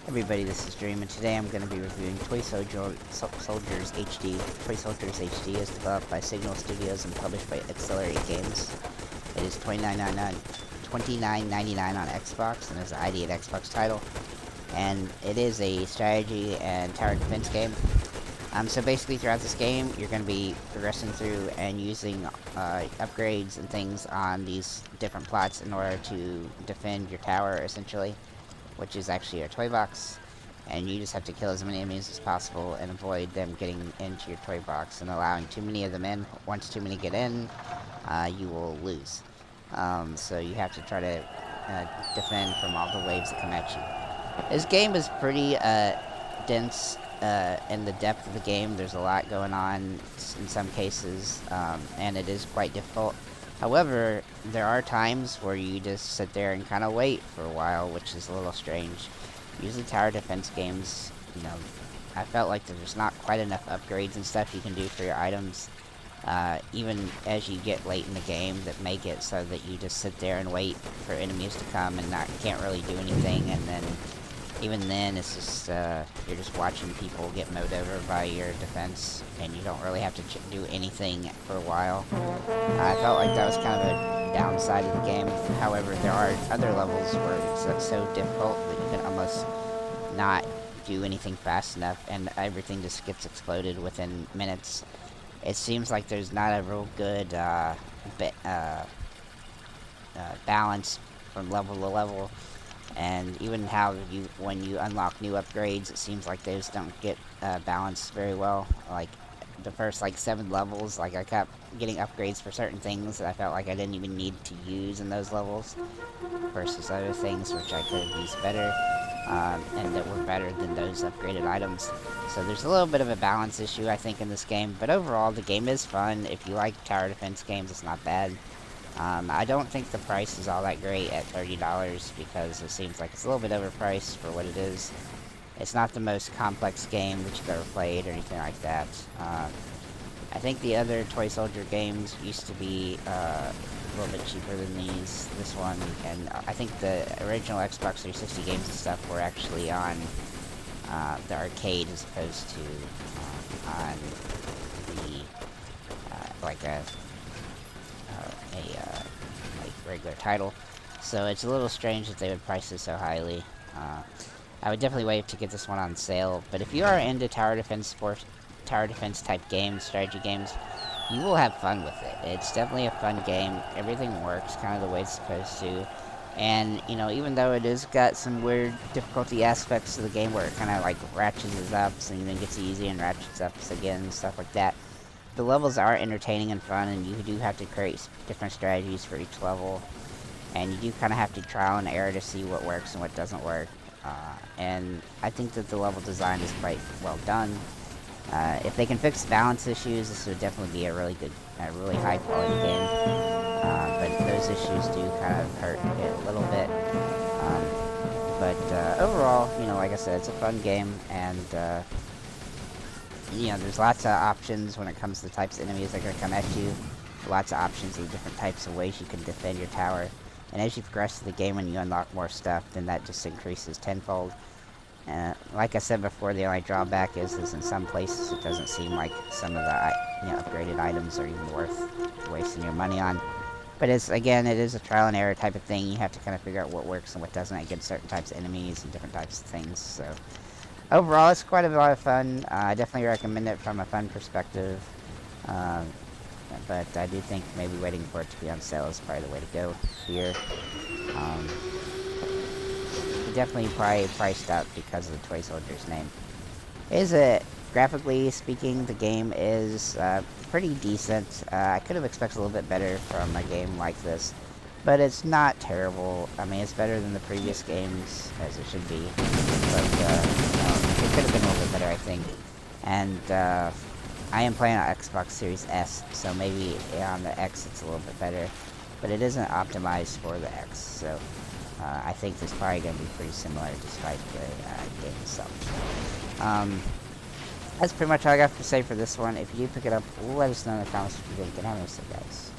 Everybody, this is Dream, and today I'm going to be reviewing Soldiers HD. Toy Soldiers HD is developed by Signal Studios and published by Accelerate Games. It is $29.99 on Xbox and is an ID at Xbox title. And it is a strategy and tower defense game. So basically throughout this game, you're going to be progressing through and using upgrades and things on these different plots in order to defend your tower, essentially, which is actually your toy box, and you just have to kill as many enemies as possible and avoid them getting into your toy box and allowing too many of them in. Once too many get in, you will lose. So you have to try to defend from all the waves that come at you. This game is pretty dense in the depth of the game. There's a lot going on in some cases, and it is quite difficult. However, there are times where you just sit there and kind of wait for a while, which is a little strange. Usually tower defense games, I felt like there's not quite enough upgrades and stuff you can do for your items, even as you get late in the game, that make it so that you just sit there and wait for enemies to come and can't really do anything, and then even then, it's just, you're just watching people get mowed over by your defense, and you don't really have to do anything for a while. I felt like that was kind of a downside of the game. However, there are other levels where it's so difficult that you can almost not do anything fast enough, and everything just gets exploded within minutes. It seems like there's not a real good balance from level to level. And even when you unlock new upgrades, it seems like those don't get balanced very well. Like the first 7 levels, I kept getting upgrades for certain things that I felt like I didn't even need to use in those levels, versus other things which I could have used better, and that were better than those upgraded items. So there's a little bit of a balance issue, I think, in this game. But overall, the game is fun. If you like tower defense games, it's not bad. I don't think the price is all that great at $30, because it seems like it's a little bit overpriced for what it is. It's not the most complex game that you've ever played or anything like that. I think the other Toy Soldier games used to be a little bit cheaper than this one, and I think the original Xbox 360 games and stuff were actually on the arcade as opposed to on the regular title. So it's a little strange that they would price it so highly. I would definitely wait to get this one on sale, but if you are into tower defense type games, strategy games, you will have fun with it. It's definitely a fun game. Everything works kind of the way it's supposed to. And, even though it has got some weird difficulty aspects to the game where it kind of ratchets up and then gets easy and ratchets up again and stuff like that, the levels are entertaining and fun, and you do have to create different strategies for each level, and you do kind of have to trial and error to see what works and what doesn't work. And I think that the level design is quite well done. If they can fix balance issues, this would definitely be a really high quality game. But those issues do kind of hurt it a little bit. But overall, like I said, it's a fun game, and there's lots of options when it comes to the types of enemies that are going to come at you. Lots of options of different types of ways you can defend your tower. And as you progress through the game and you unlock more stuff, then that just increases tenfold. Like I said before, the only drawback is in some places it doesn't seem like some of the upgraded items are even worth wasting your money on. But it is a trial and error type of thing. You have to kind of figure out what works and what doesn't against certain types of enemies and different types of things. So overall, it's quite a lot of fun. I definitely recommend it from a fun perspective. But I do think maybe waiting for it to be on sale is probably the way to go here. Definitely probably priced up because of the Toy Soldier's name. Graphically speaking, the game is pretty decent. I could have expected a little bit better from a game like this, but it's not terrible. I mean, it's better than the previous games, as it should be. But it could have been a little bit better, I think. And I am playing on Xbox Series S, so maybe on the X it's a little bit better. But it isn't optimized for the X, so I think it's probably going to be pretty similar despite the game itself. That's pretty much all I got to say for this one. If you do pick it up, let us know in the comments if you did. Have a nice day, guys.